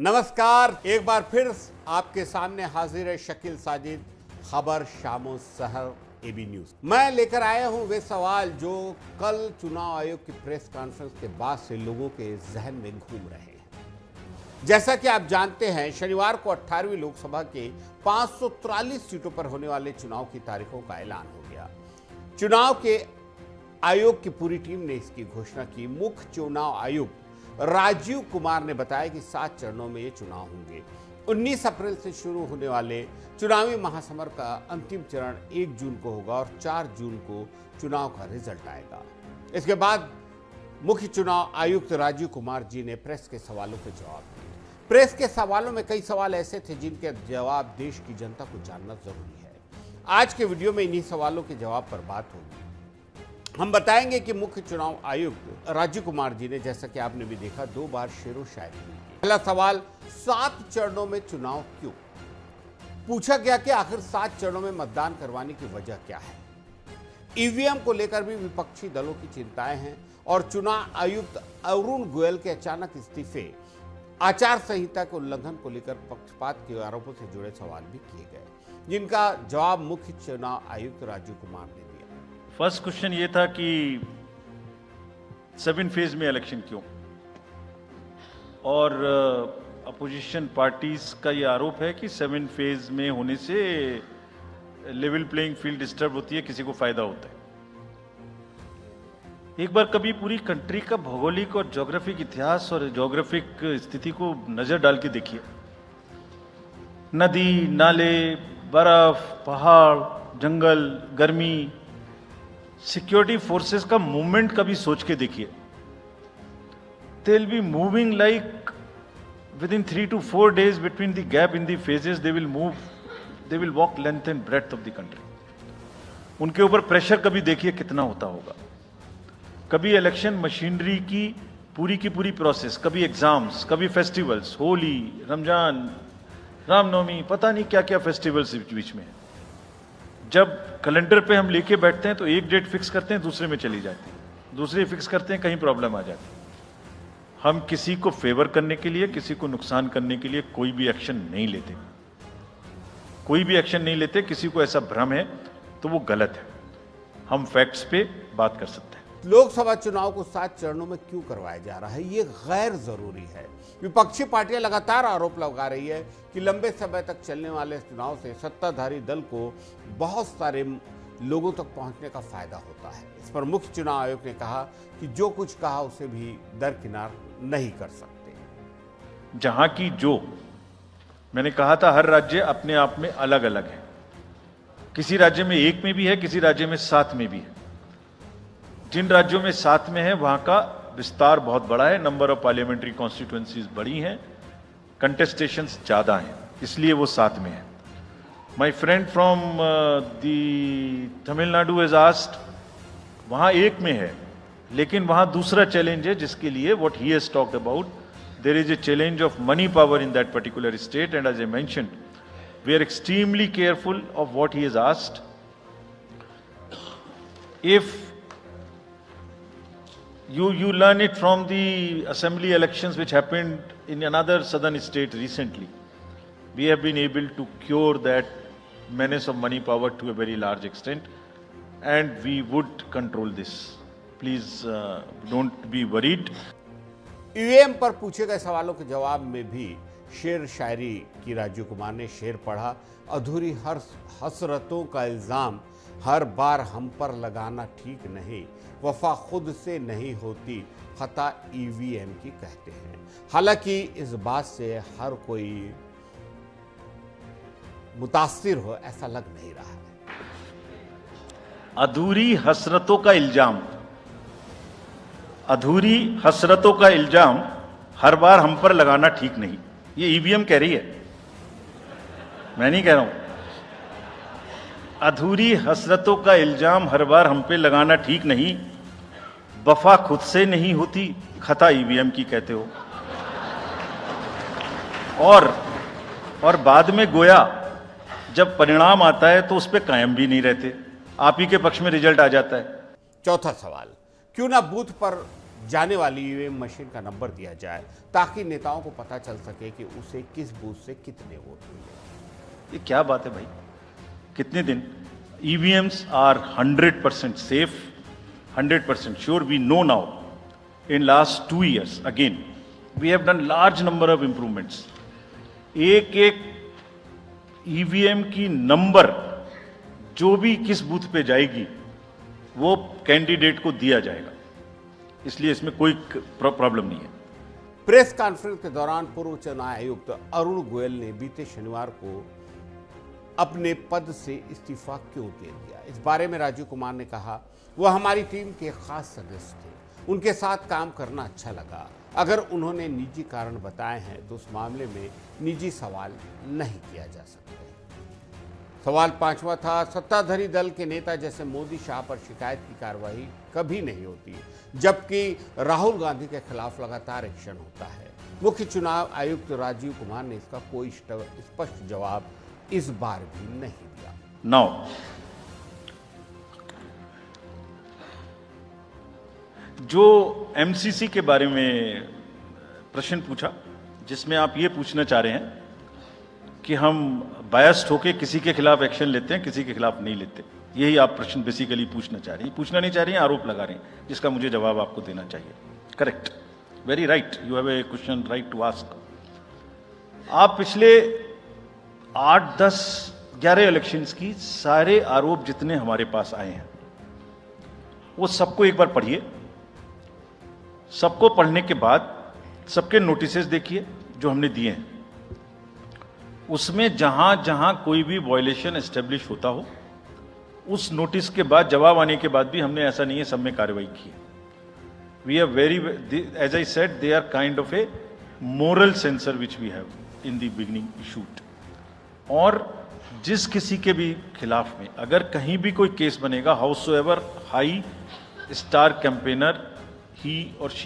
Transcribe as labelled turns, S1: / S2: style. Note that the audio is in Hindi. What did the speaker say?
S1: नमस्कार, एक बार फिर आपके सामने हाजिर है शकील साजिद। खबर शामो सहर एबी न्यूज। मैं लेकर आया हूं वे सवाल जो कल चुनाव आयोग की प्रेस कॉन्फ्रेंस के बाद से लोगों के जहन में घूम रहे हैं। जैसा कि आप जानते हैं, शनिवार को 18वीं लोकसभा के 543 सीटों पर होने वाले चुनाव की तारीखों का ऐलान हो गया। चुनाव के आयोग की पूरी टीम ने इसकी घोषणा की। मुख्य चुनाव आयुक्त राजीव कुमार ने बताया कि 7 चरणों में ये चुनाव होंगे। 19 अप्रैल से शुरू होने वाले चुनावी महासमर का अंतिम चरण 1 जून को होगा और 4 जून को चुनाव का रिजल्ट आएगा। इसके बाद मुख्य चुनाव आयुक्त राजीव कुमार जी ने प्रेस के सवालों के जवाब दिए। प्रेस के सवालों में कई सवाल ऐसे थे जिनके जवाब देश की जनता को जानना जरूरी है। आज के वीडियो में इन्हीं सवालों के जवाब पर बात होगी। हम बताएंगे कि मुख्य चुनाव आयुक्त राजीव कुमार जी ने, जैसा कि आपने भी देखा, 2 बार शेरो शायरी की। पहला सवाल, 7 चरणों में चुनाव क्यों? पूछा गया कि आखिर 7 चरणों में मतदान करवाने की वजह क्या है। ईवीएम को लेकर भी विपक्षी दलों की चिंताएं हैं और चुनाव आयुक्त अरुण गोयल के अचानक इस्तीफे, आचार संहिता के उल्लंघन को लेकर पक्षपात के आरोपों से जुड़े सवाल भी किए गए, जिनका जवाब मुख्य चुनाव आयुक्त राजीव कुमार ने दिया।
S2: फर्स्ट क्वेश्चन ये था कि 7 फेज में इलेक्शन क्यों, और अपोजिशन पार्टीज का ये आरोप है कि 7 फेज में होने से लेवल प्लेइंग फील्ड डिस्टर्ब होती है, किसी को फायदा होता है। एक बार कभी पूरी कंट्री का भौगोलिक और ज्योग्राफिक इतिहास और ज्योग्राफिक स्थिति को नजर डाल के देखिए। नदी, नाले, बर्फ, पहाड़, जंगल, गर्मी, सिक्योरिटी फोर्सेस का मूवमेंट कभी सोच के देखिए। They will be moving like within 3 to 4 days between the gap in the phases, they will walk length and breadth of the country. उनके ऊपर प्रेशर कभी देखिए कितना होता होगा। कभी इलेक्शन मशीनरी की पूरी प्रोसेस, कभी एग्जाम्स, कभी फेस्टिवल्स, होली, रमजान, रामनवमी, पता नहीं क्या क्या फेस्टिवल्स बीच में। जब कैलेंडर पे हम लेके बैठते हैं तो एक डेट फिक्स करते हैं, दूसरे में चली जाती है, दूसरे फिक्स करते हैं, कहीं प्रॉब्लम आ जाती है। हम किसी को फेवर करने के लिए, किसी को नुकसान करने के लिए कोई भी एक्शन नहीं लेते, कोई भी एक्शन नहीं लेते। किसी को ऐसा भ्रम है तो वो गलत है। हम फैक्ट्स पे बात कर सकते हैं।
S1: लोकसभा चुनाव को 7 चरणों में क्यों करवाया जा रहा है, ये गैर जरूरी है। विपक्षी पार्टियां लगातार आरोप लगा रही है कि लंबे समय तक चलने वाले चुनाव से सत्ताधारी दल को बहुत सारे लोगों तक पहुंचने का फायदा होता है। इस पर मुख्य चुनाव आयोग ने कहा कि जो कुछ कहा उसे भी दरकिनार नहीं कर सकते।
S2: जहां की जो मैंने कहा था, हर राज्य अपने आप में अलग अलग है। किसी राज्य में 1 में भी है, किसी राज्य में 7 में भी है। जिन राज्यों में 7 में है वहां का विस्तार बहुत बड़ा है, नंबर ऑफ पार्लियामेंट्री कॉन्स्टिट्यूएंसीज बड़ी हैं, कंटेस्टेशंस ज्यादा हैं, इसलिए वो 7 में है। My friend from the Tamil Nadu has asked, वहां 1 में है, लेकिन वहां दूसरा चैलेंज है जिसके लिए what he has talked about, there is a challenge of money power in that particular state, and as I mentioned, we are extremely careful of what he has asked. If you learn it from the assembly elections which happened in another southern state recently. We have been able to cure that menace of money power to a very large extent, and we would control this. Please don't be worried.
S1: EVM पर पूछे गए सवालों के जवाब में भी शेर शायरी की राजीव कुमार ने। शेर पढ़ा, अधूरी हर हसरतों का इल्जाम हर बार हम पर लगाना ठीक नहीं, वफा खुद से नहीं होती, खता ईवीएम की कहते हैं। हालांकि इस बात से हर कोई मुतासिर हो ऐसा लग नहीं रहा है।
S2: अधूरी हसरतों का इल्जाम, अधूरी हसरतों का इल्जाम हर बार हम पर लगाना ठीक नहीं, ये ईवीएम कह रही है, मैं नहीं कह रहा हूं। अधूरी हसरतों का इल्जाम हर बार हम पे लगाना ठीक नहीं, वफा खुद से नहीं होती, खता ईवीएम की कहते हो। और बाद में गोया जब परिणाम आता है तो उस पर कायम भी नहीं रहते, आप ही के पक्ष में रिजल्ट आ जाता है।
S1: चौथा सवाल, क्यों ना बूथ पर जाने वाली ईवीएम मशीन का नंबर दिया जाए ताकि नेताओं को पता चल सके कि उसे किस बूथ से कितने वोट मिले।
S2: ये क्या बात है भाई? कितने दिन? EVMs are 100% safe, 100% sure. We know now. In last 2 years, again, we have done large number of improvements. एक ईवीएम की नंबर जो भी किस बूथ पे जाएगी वो कैंडिडेट को दिया जाएगा, इसलिए इसमें कोई प्रॉब्लम नहीं है।
S1: प्रेस कॉन्फ्रेंस के दौरान पूर्व चुनाव आयुक्त अरुण गोयल ने बीते शनिवार को अपने पद से इस्तीफा क्यों दे दिया, इस बारे में राजीव कुमार ने कहा, वह हमारी टीम के खास सदस्य थे, उनके साथ काम करना अच्छा लगा। अगर उन्होंने निजी कारण बताए हैं तो उस मामले में निजी सवाल नहीं किया जा सकता। सवाल 5वां था, सत्ताधारी दल के नेता जैसे मोदी शाह पर शिकायत की कार्रवाई कभी नहीं होती, जबकि राहुल गांधी के खिलाफ लगातार एक्शन होता है। मुख्य चुनाव आयुक्त राजीव कुमार ने इसका कोई स्पष्ट जवाब इस बार भी नहीं दिया।
S2: नाउ जो एमसीसी के बारे में प्रश्न पूछा, जिसमें आप ये पूछना चाह रहे हैं कि हम बायस्ड होके किसी के खिलाफ एक्शन लेते हैं, किसी के खिलाफ नहीं लेते, यही आप प्रश्न बेसिकली पूछना चाह रही हैं। पूछना नहीं चाह रही हैं, आरोप लगा रहे हैं, जिसका मुझे जवाब आपको देना चाहिए। Correct, very right, you have a question right to ask. आप पिछले 8, 10, 11 इलेक्शंस की सारे आरोप जितने हमारे पास आए हैं वो सबको एक बार पढ़िए। सबको पढ़ने के बाद सबके नोटिसेस देखिए जो हमने दिए हैं, उसमें जहां जहां कोई भी वायलेशन एस्टेब्लिश होता हो उस नोटिस के बाद, जवाब आने के बाद भी हमने ऐसा नहीं है सब में कार्रवाई की है। We are very, as I said, they are kind of a moral censor which we have in the beginning issued. और जिस किसी के भी खिलाफ में अगर कहीं भी कोई केस बनेगा, हाउसोएवर हाई स्टार कैंपेनर ही और शी